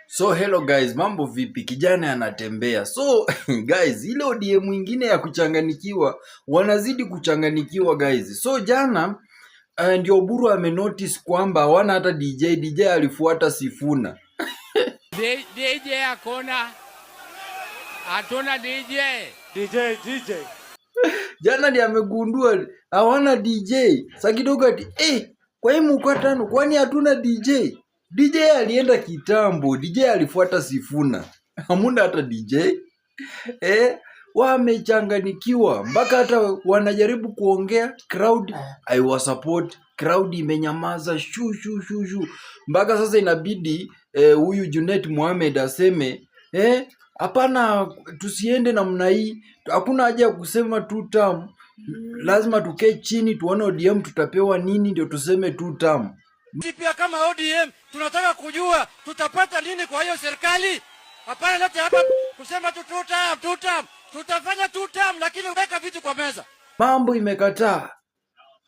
So hello guys, mambo vipi? Kijana anatembea. So guys, ile ODM mwingine ya kuchanganikiwa, wanazidi kuchanganikiwa guys. So jana ndio Oburu amenotice kwamba hawana hata DJ alifuata Sifuna. DJ hakuna. Hatuna DJ. Jana ndiye amegundua hawana DJ. Sasa kidogo ati kwa hii mkutano kwani hatuna DJ? DJ alienda kitambo, DJ alifuata Sifuna. Hamuna hata DJ. Wamechanganikiwa mpaka hata wanajaribu kuongea, crowd support, crowd imenyamaza shu. Mpaka sasa inabidi huyu Junet Mohamed aseme hapana, tusiende namna hii. Hakuna haja ya kusema 2 term. Lazima tukae chini tuone ODM tutapewa nini ndio tuseme 2 term. Pia kama ODM tunataka kujua tutapata nini kwa hiyo serikali. Hapana lete hapa kusema tu 2 term. Tutafanya 2 term lakini weka vitu kwa meza. Mambo imekataa.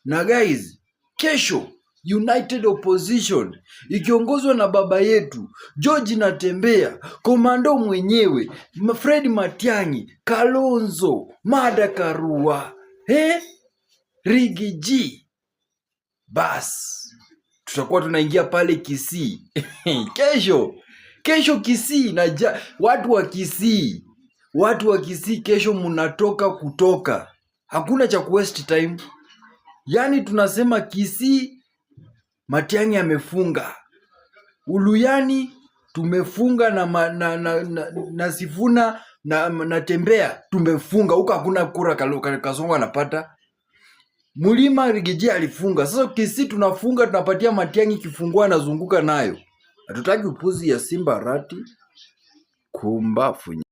Na guys, kesho United Opposition ikiongozwa na baba yetu George Natembea, komando mwenyewe Fred Matiang'i, Kalonzo, Martha Karua, Riggy G. Bas tutakuwa tunaingia pale Kisii. Kesho Kisii na watu wa Kisii kesho mnatoka kutoka. Hakuna cha waste time. Yani tunasema Kisii Matiang'i amefunga. Uluyani tumefunga na Sifuna na Natembea tumefunga. Huko hakuna kura Kasongo anapata. Mlima Riggy G alifunga. Sasa Kisii tunafunga, tunapatia Matiang'i kifungua anazunguka nayo. Hatutaki upuzi ya Simba Rati kumbafu.